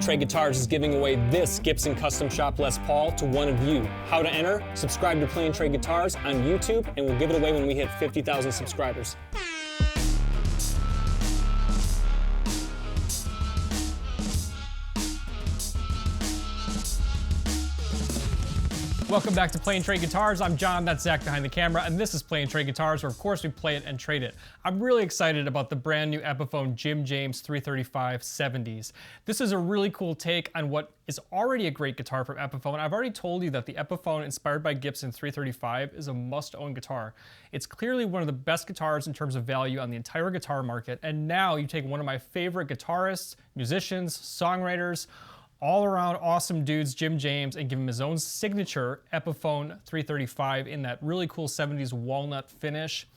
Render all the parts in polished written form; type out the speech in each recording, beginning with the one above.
Trade Guitars is giving away this Gibson Custom Shop Les Paul to one of you. How to enter? Subscribe to Play and Trade Guitars on YouTube, and we'll give it away when we hit 50,000 subscribers. Welcome back to Play and Trade Guitars. I'm John, that's Zach behind the camera, and this is Play and Trade Guitars, where of course we play it and trade it. I'm really excited about the brand new Epiphone Jim James 335 70s. This is a really cool take on what is already a great guitar from Epiphone. I've already told you that the Epiphone inspired by Gibson 335 is a must-own guitar. It's clearly one of the best guitars in terms of value on the entire guitar market, and now you take one of my favorite guitarists, musicians, songwriters, all around awesome dudes, Jim James, and give him his own signature Epiphone 335 in that really cool 70s walnut finish.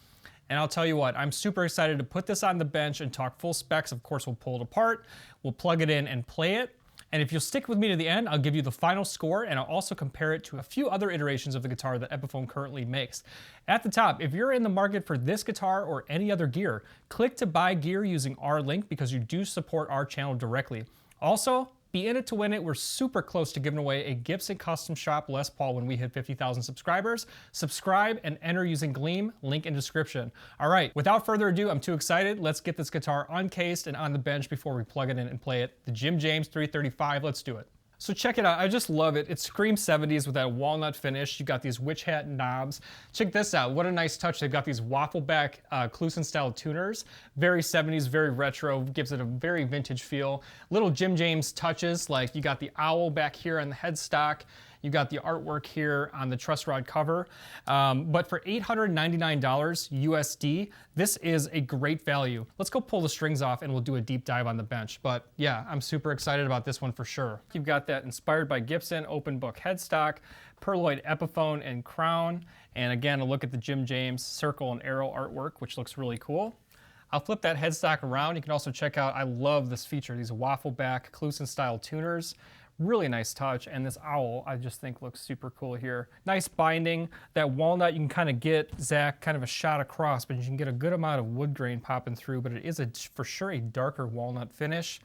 And I'll tell you what, I'm super excited to put this on the bench and talk full specs. Of course, we'll pull it apart, we'll plug it in and play it. And if you'll stick with me to the end, I'll give you the final score, and I'll also compare it to a few other iterations of the guitar that Epiphone currently makes. At the top, if you're in the market for this guitar or any other gear, click to buy gear using our link because you do support our channel directly. Also, be in it to win it. We're super close to giving away a Gibson Custom Shop Les Paul when we hit 50,000 subscribers. Subscribe and enter using Gleam, link in description. All right, without further ado, I'm too excited. Let's get this guitar uncased and on the bench before we plug it in and play it. The Jim James 335, let's do it. So check it out, I just love it. It screams 70s with that walnut finish. You got these witch hat knobs. Check this out, what a nice touch. They've got these Waffleback Kluson style tuners. Very 70s, very retro, gives it a very vintage feel. Little Jim James touches, like you got the owl back here on the headstock. You got the artwork here on the truss rod cover. But for $899 USD, this is a great value. Let's go pull the strings off and we'll do a deep dive on the bench. But yeah, I'm super excited about this one for sure. You've got that inspired by Gibson open book headstock, Perloid Epiphone and crown. And again, a look at the Jim James circle and arrow artwork, which looks really cool. I'll flip that headstock around. You can also check out, I love this feature, these Waffleback Kluson style tuners. Really nice touch, and this owl I just think looks super cool here. Nice binding. That walnut you can kind of get, Zach, kind of a shot across, but you can get a good amount of wood grain popping through, but it is for sure a darker walnut finish.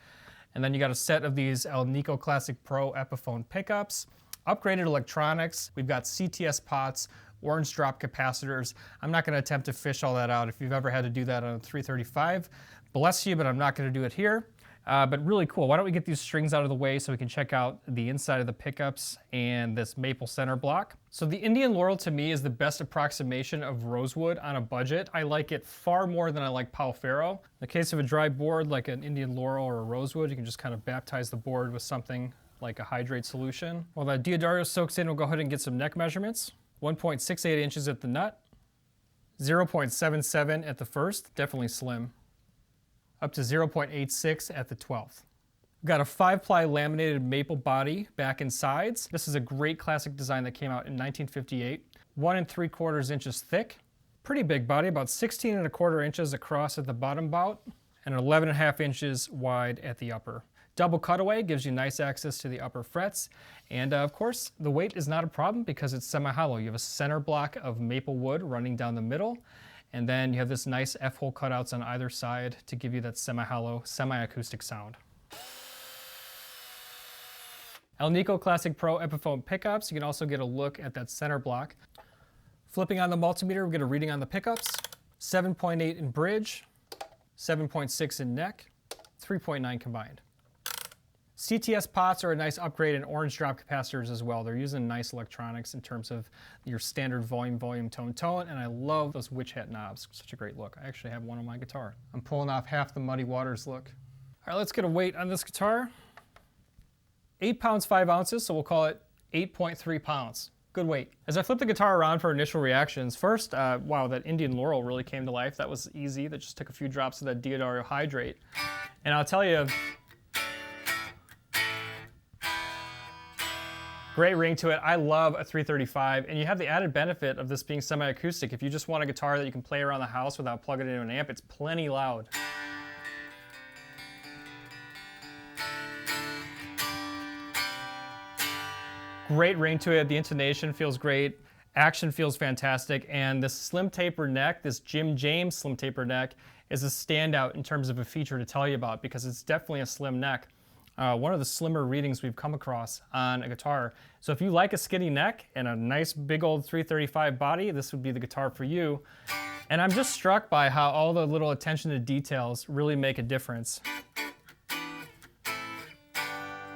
And then you got a set of these Alnico Classic PRO Epiphone pickups. Upgraded electronics. We've got CTS pots, orange drop capacitors. I'm not going to attempt to fish all that out. If you've ever had to do that on a 335, bless you, but I'm not going to do it here. But really cool. Why don't we get these strings out of the way so we can check out the inside of the pickups and this maple center block. So the Indian Laurel to me is the best approximation of rosewood on a budget. I like it far more than I like Pau Ferro. In the case of a dry board like an Indian Laurel or a rosewood, you can just kind of baptize the board with something like a hydrate solution. While that Deodario soaks in, we'll go ahead and get some neck measurements. 1.68 inches at the nut, 0.77 at the first, definitely slim, up to 0.86 at the 12th. We've got a 5-ply laminated maple body, back and sides. This is a great classic design that came out in 1958. 1 3/4 inches thick. Pretty big body, about 16 1/4 inches across at the bottom bout, and 11 1/2 inches wide at the upper. Double cutaway gives you nice access to the upper frets. And of course, the weight is not a problem because it's semi-hollow. You have a center block of maple wood running down the middle. And then you have this nice F-hole cutouts on either side to give you that semi-hollow, semi-acoustic sound. Alnico Classic PRO Epiphone pickups. You can also get a look at that center block. Flipping on the multimeter, we get a reading on the pickups. 7.8 in bridge, 7.6 in neck, 3.9 combined. CTS pots are a nice upgrade in orange drop capacitors as well. They're using nice electronics in terms of your standard volume, tone, and I love those witch hat knobs. Such a great look. I actually have one on my guitar. I'm pulling off half the Muddy Waters look. All right, let's get a weight on this guitar. 8 pounds, 5 ounces, so we'll call it 8.3 pounds. Good weight. As I flip the guitar around for initial reactions, first, wow, that Indian Laurel really came to life. That was easy. That just took a few drops of that Deodario hydrate. And I'll tell you, great ring to it. I love a 335, and you have the added benefit of this being semi-acoustic. If you just want a guitar that you can play around the house without plugging it into an amp, it's plenty loud. Great ring to it. The intonation feels great. Action feels fantastic. And this SlimTaper neck, this Jim James SlimTaper neck, is a standout in terms of a feature to tell you about because it's definitely a slim neck. one of the slimmer readings we've come across on a guitar. So if you like a skinny neck and a nice big old 335 body, this would be the guitar for you. And I'm just struck by how all the little attention to details really make a difference.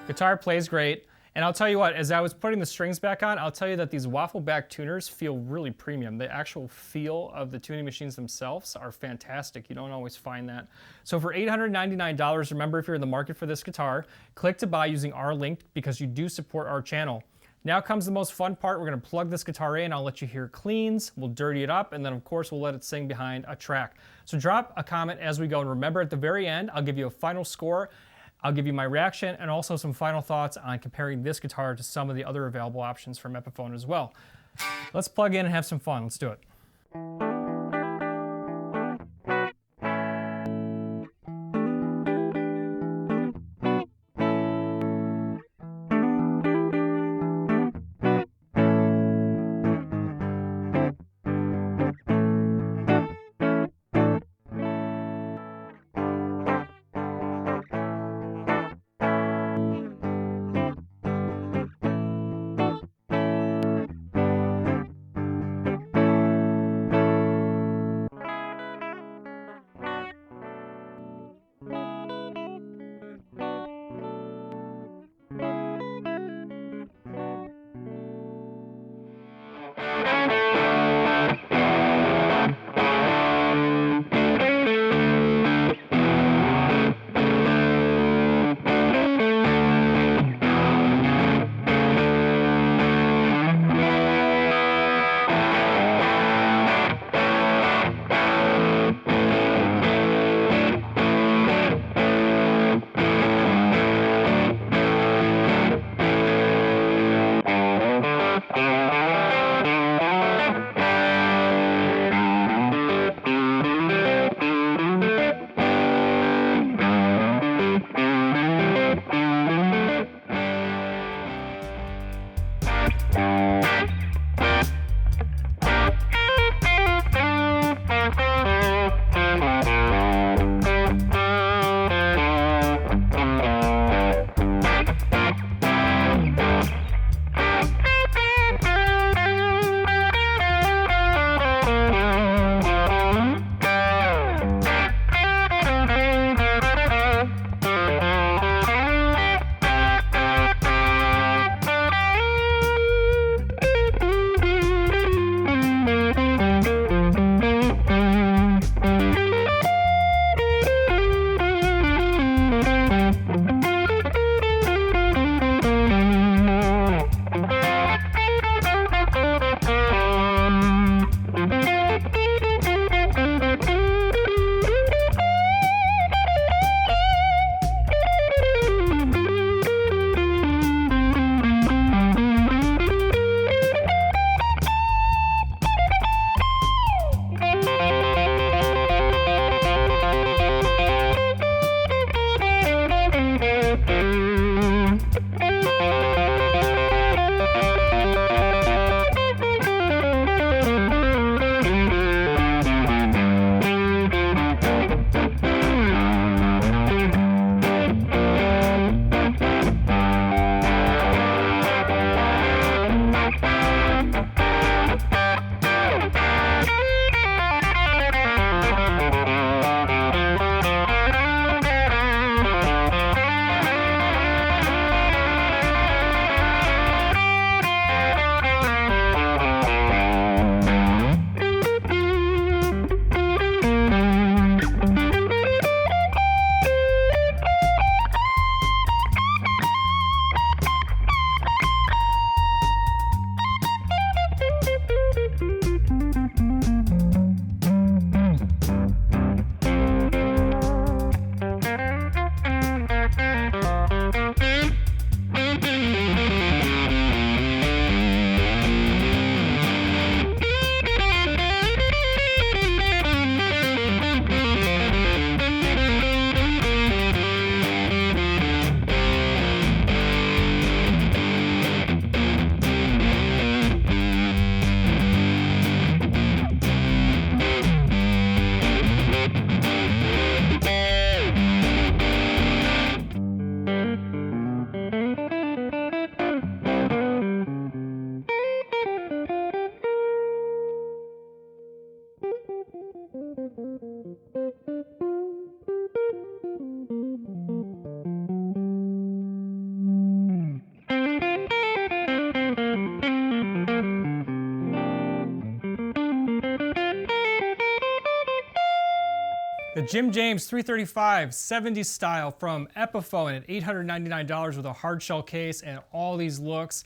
Guitar plays great. And I'll tell you what, as I was putting the strings back on, I'll tell you that these Waffleback tuners feel really premium. The actual feel of the tuning machines themselves are fantastic. You don't always find that. So for $899, remember, if you're in the market for this guitar, click to buy using our link because you do support our channel. Now comes the most fun part. We're gonna plug this guitar in. I'll let you hear cleans, we'll dirty it up, and then of course we'll let it sing behind a track. So drop a comment as we go, and remember, at the very end, I'll give you a final score. I'll give you my reaction and also some final thoughts on comparing this guitar to some of the other available options from Epiphone as well. Let's plug in and have some fun. Let's do it. The Jim James 335 70s style from Epiphone at $899 with a hardshell case and all these looks.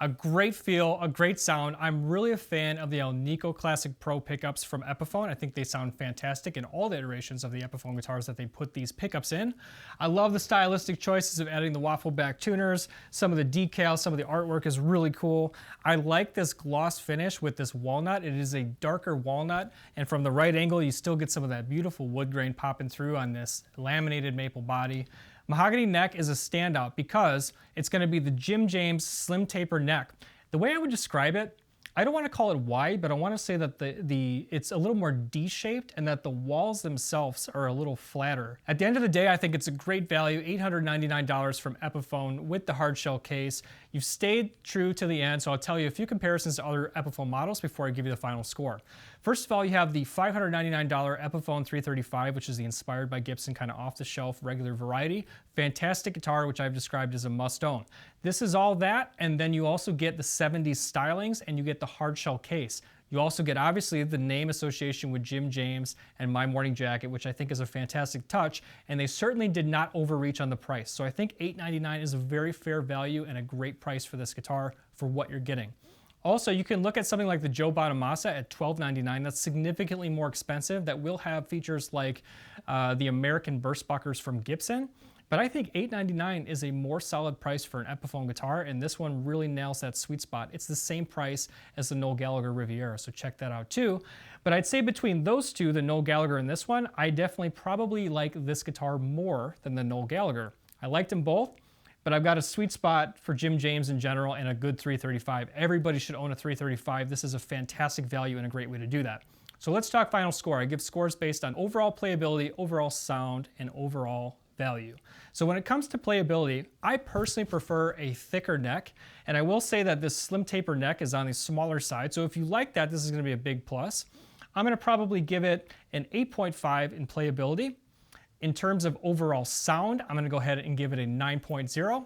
A great feel, a great sound. I'm really a fan of the Alnico Classic PRO pickups from Epiphone. I think they sound fantastic in all the iterations of the Epiphone guitars that they put these pickups in. I love the stylistic choices of adding the Waffleback tuners. Some of the decals, some of the artwork is really cool. I like this gloss finish with this walnut. It is a darker walnut, and from the right angle, you still get some of that beautiful wood grain popping through on this laminated maple body. Mahogany neck is a standout because it's going to be the Jim James SlimTaper neck. The way I would describe it, I don't want to call it wide, but I want to say that it's a little more D-shaped and that the walls themselves are a little flatter. At the end of the day, I think it's a great value, $899 from Epiphone with the hardshell case. You've stayed true to the end, so I'll tell you a few comparisons to other Epiphone models before I give you the final score. First of all, you have the $599 Epiphone 335, which is the inspired by Gibson kind of off-the-shelf regular variety. Fantastic guitar, which I've described as a must-own. This is all that, and then you also get the 70s stylings and you get the hardshell case. You also get, obviously, the name association with Jim James and My Morning Jacket, which I think is a fantastic touch, and they certainly did not overreach on the price. So I think $899 is a very fair value and a great price for this guitar for what you're getting. Also, you can look at something like the Joe Bonamassa at $1299. That's significantly more expensive. That will have features like the American Burstbuckers from Gibson. But I think $899 is a more solid price for an Epiphone guitar, and this one really nails that sweet spot. It's the same price as the Noel Gallagher Riviera, so check that out too. But I'd say between those two, the Noel Gallagher and this one, I definitely probably like this guitar more than the Noel Gallagher. I liked them both, but I've got a sweet spot for Jim James in general and a good 335. Everybody should own a 335. This is a fantastic value and a great way to do that. So let's talk final score. I give scores based on overall playability, overall sound, and overall value. So when it comes to playability, I personally prefer a thicker neck, and I will say that this SlimTaper neck is on the smaller side, so if you like that, this is going to be a big plus. I'm going to probably give it an 8.5 in playability. In terms of overall sound, I'm going to go ahead and give it a 9.0.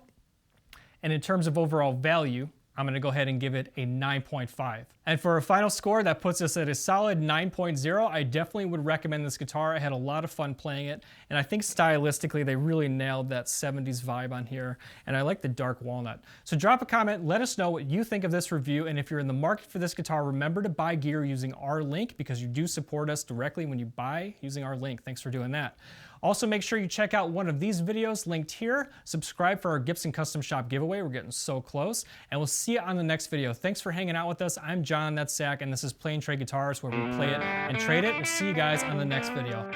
And in terms of overall value, I'm going to go ahead and give it a 9.5. And for a final score, that puts us at a solid 9.0. I definitely would recommend this guitar. I had a lot of fun playing it, and I think stylistically they really nailed that 70s vibe on here, and I like the dark walnut. So drop a comment, let us know what you think of this review, and if you're in the market for this guitar, remember to buy gear using our link because you do support us directly when you buy using our link. Thanks for doing that. Also, make sure you check out one of these videos linked here. Subscribe for our Gibson Custom Shop giveaway. We're getting so close. And we'll see you on the next video. Thanks for hanging out with us. I'm John, that's Zach, and this is Play and Trade Guitars, where we play it and trade it. We'll see you guys on the next video.